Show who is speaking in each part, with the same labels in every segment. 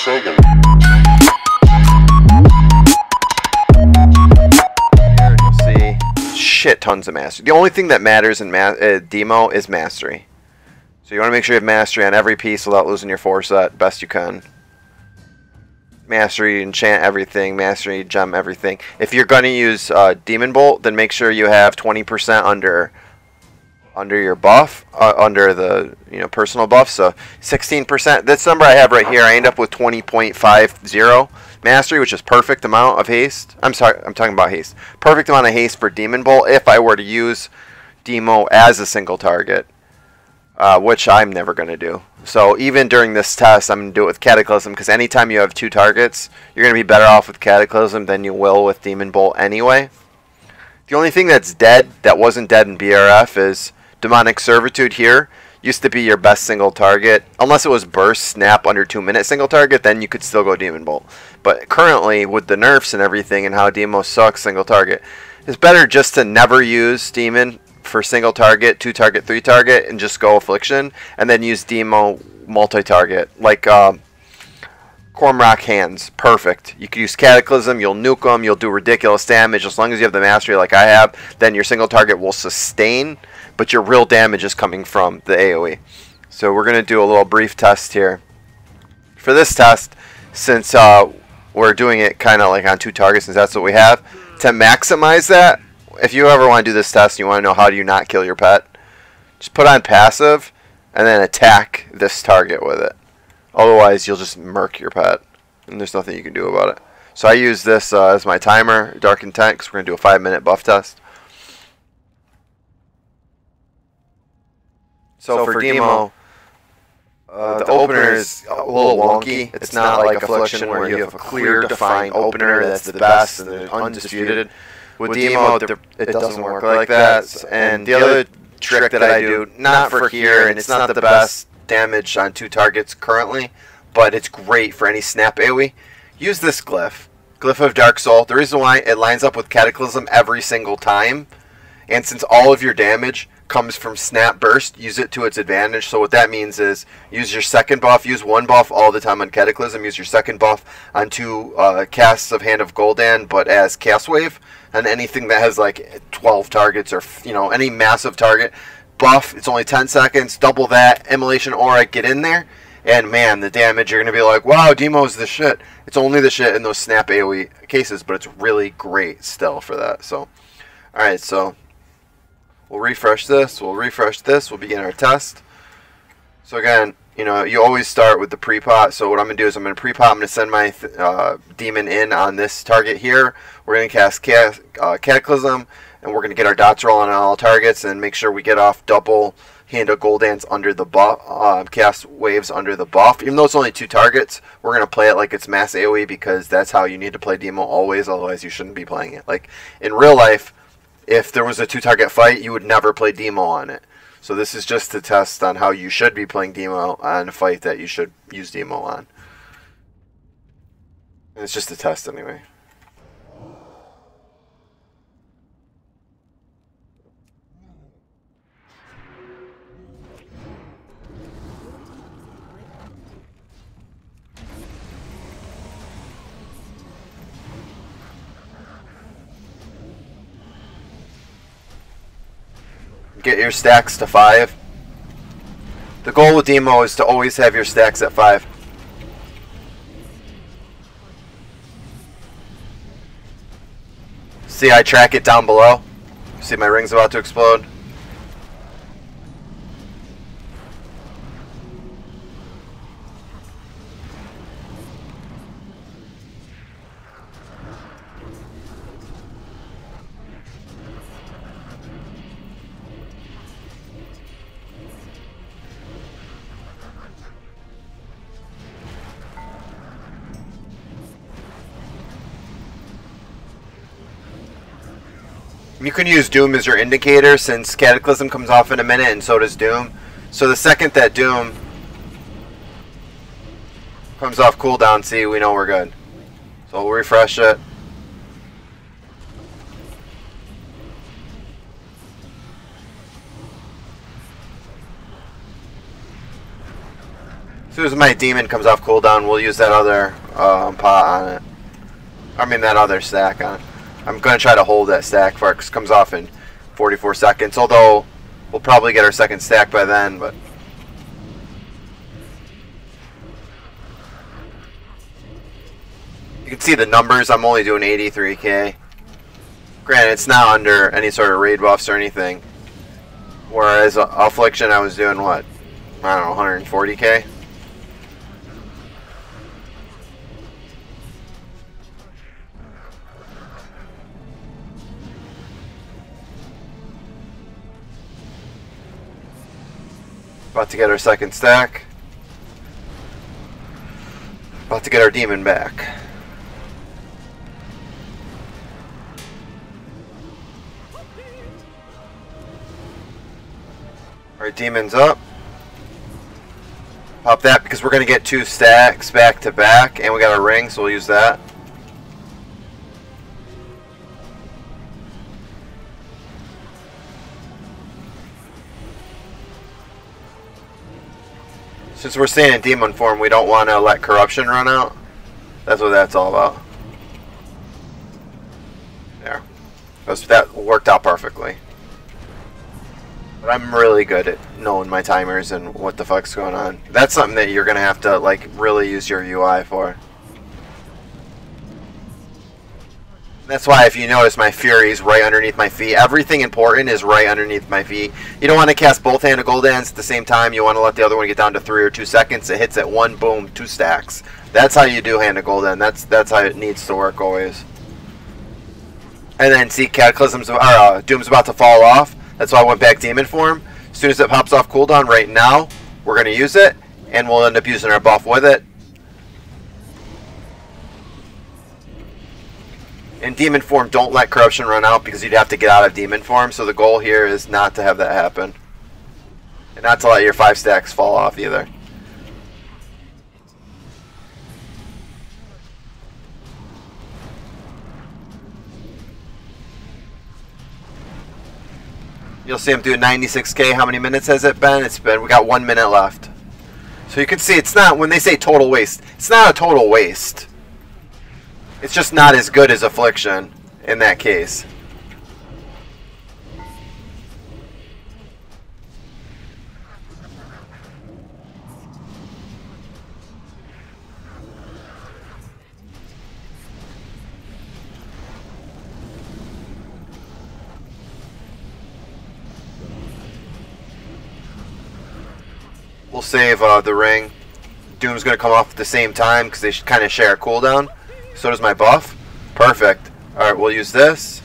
Speaker 1: Second.
Speaker 2: Here you'll see shit tons of mastery. The only thing that matters in demo is mastery. So you want to make sure you have mastery on every piece without losing your foreset best you can. Mastery, enchant everything, mastery, gem everything. If you're going to use Demon Bolt, then make sure you have 20% under your buff, under the personal buff. So 16%. This number I have right here, I end up with 20.50 mastery, which is perfect amount of haste. I'm sorry, I'm talking about haste. Perfect amount of haste for Demon Bolt if I were to use Demo as a single target, which I'm never going to do. So even during this test, I'm going to do it with Cataclysm, because anytime you have two targets, you're going to be better off with Cataclysm than you will with Demon Bolt anyway. The only thing that's dead, that wasn't dead in BRF, is Demonic Servitude here. Used to be your best single target. Unless it was Burst, Snap, under 2-minute single target, then you could still go Demon Bolt. But currently, with the nerfs and everything and how Demo sucks single target, it's better just to never use Demon for single target, 2-target, 3-target, and just go Affliction, and then use Demo multi-target, like Cormrock Hands. Perfect. You can use Cataclysm, you'll nuke them, you'll do ridiculous damage. As long as you have the mastery like I have, then your single target will sustain, but your real damage is coming from the AoE. So we're going to do a little brief test here. For this test, since we're doing it kind of like on 2 targets, since that's what we have, to maximize that, if you ever want to do this test and you want to know how do you not kill your pet, just put on passive and then attack this target with it. Otherwise, you'll just murk your pet, and there's nothing you can do about it. So I use this as my timer, Dark Intent, because we're going to do a 5-minute buff test. So for Demo, the opener is a little wonky. It's not like Affliction where you have a clear, defined opener that's the best and they're undisputed. With Demo, it doesn't work like that. And the other trick that I do, not for here, and it's not the best damage on 2 targets currently, but it's great for any snap AoE. Use this glyph, Glyph of Dark Soul. The reason why, it lines up with Cataclysm every single time, and since all of your damage comes from snap burst, use it to its advantage. So what that means is use your second buff, use 1 buff all the time on Cataclysm, use your second buff on 2 casts of Hand of Gul'dan, but as cast wave, and anything that has like 12 targets or any massive target buff, it's only 10 seconds, double that, Immolation Aura, get in there, and man, the damage, you're going to be like, wow, Demo's the shit. It's only the shit in those snap AoE cases, but it's really great still for that. So alright, so we'll refresh this, we'll refresh this, we'll begin our test. So again, you always start with the pre-pot. So what I'm going to do is I'm going to pre-pot, I'm going to send my demon in on this target here. We're going to cast Cataclysm, and we're going to get our dots rolling on all targets and make sure we get off double Hand of Gul'dans under the buff, cast waves under the buff. Even though it's only 2 targets, we're going to play it like it's mass AoE, because that's how you need to play Demo always, otherwise you shouldn't be playing it. Like in real life, if there was a 2-target fight, you would never play Demo on it. So this is just to test on how you should be playing Demo on a fight that you should use Demo on. And it's just a test anyway. Get your stacks to 5. The goal with Demo is to always have your stacks at 5. See, I track it down below. See, my ring's about to explode. You can use Doom as your indicator, since Cataclysm comes off in a minute and so does Doom. So the second that Doom comes off cooldown, see, we know we're good. So we'll refresh it. As soon soon as my demon comes off cooldown, we'll use that other pot on it. I mean that other stack on it. I'm going to try to hold that stack for it because it comes off in 44 seconds. Although we'll probably get our second stack by then, but you can see the numbers. I'm only doing 83k. Granted, it's not under any sort of raid buffs or anything. Whereas Affliction, I was doing what? I don't know, 140k. About to get our second stack. About to get our demon back. Our demon's up. Pop that because we're going to get 2 stacks back to back, and we got a ring, so we'll use that. Since we're staying in demon form, we don't want to let corruption run out. That's what that's all about. There. That worked out perfectly. But I'm really good at knowing my timers and what the fuck's going on. That's something that you're going to have to like really use your UI for. That's why if you notice my Fury's right underneath my feet. Everything important is right underneath my feet. You don't want to cast both Hand of Goldans at the same time. You want to let the other one get down to 3 or 2 seconds. It hits at 1, boom, 2 stacks. That's how you do Hand of Goldan. That's how it needs to work always. And then see Cataclysm's or Doom's about to fall off. That's why I went back demon form. As soon as it pops off cooldown right now, we're going to use it, and we'll end up using our buff with it. In demon form, don't let corruption run out because you'd have to get out of demon form. So the goal here is not to have that happen. And not to let your 5 stacks fall off either. You'll see I'm doing 96k. How many minutes has it been? We got 1 minute left. So you can see it's not, when they say total waste, it's not a total waste. It's just not as good as Affliction in that case. We'll save the ring. Doom's going to come off at the same time because they kind of share a cooldown. So does my buff. Perfect. Alright, we'll use this.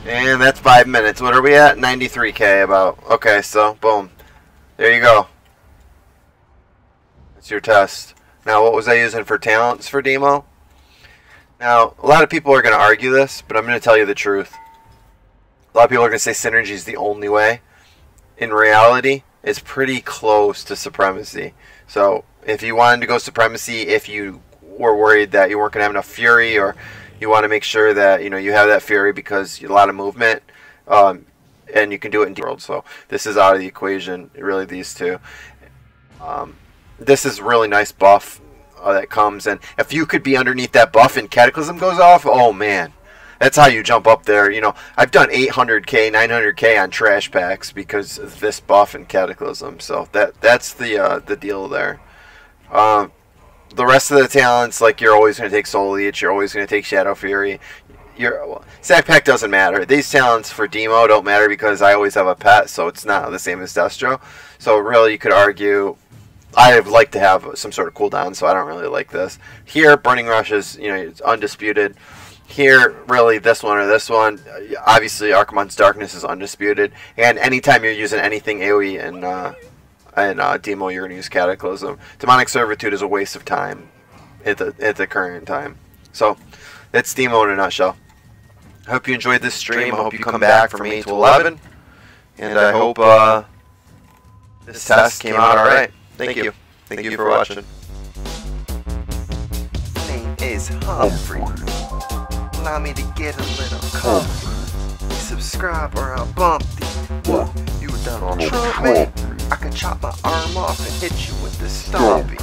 Speaker 2: And that's 5 minutes. What are we at? 93k about. Okay, so boom. There you go. That's your test. Now, what was I using for talents for demo? Now, a lot of people are going to argue this, but I'm going to tell you the truth. A lot of people are going to say synergy is the only way. In reality, it's pretty close to supremacy. So, if you wanted to go supremacy, if you were worried that you weren't going to have enough fury, or you want to make sure that you have that fury because you have a lot of movement, and you can do it in the world. So this is out of the equation. Really, these two. This is really nice buff that comes, and if you could be underneath that buff and Cataclysm goes off, oh man, that's how you jump up there. I've done 800k, 900k on trash packs because of this buff and Cataclysm. So that's the deal there. The rest of the talents, like you're always going to take Soul Leech, you're always going to take Shadow Fury. Stack Pack doesn't matter. These talents for demo don't matter because I always have a pet, so it's not the same as Destro. So really, you could argue I'd like to have some sort of cooldown, so I don't really like this. Here, Burning Rush is it's undisputed. Here, really, this one or this one. Obviously, Archimonde's Darkness is undisputed. And anytime you're using anything AoE and demo, you're going to use Cataclysm. Demonic Servitude is a waste of time at the current time. So that's demo in a nutshell. I hope you enjoyed this stream. I hope you come back from 8 to 11. And I hope this test came out alright. Thank you. Thank you for watching. My name is Humphrey. Allow me to get a little comfy. Subscribe or I'll bump thee. What? You Donald Trump, man? I can chop my arm off and hit you with the stompy.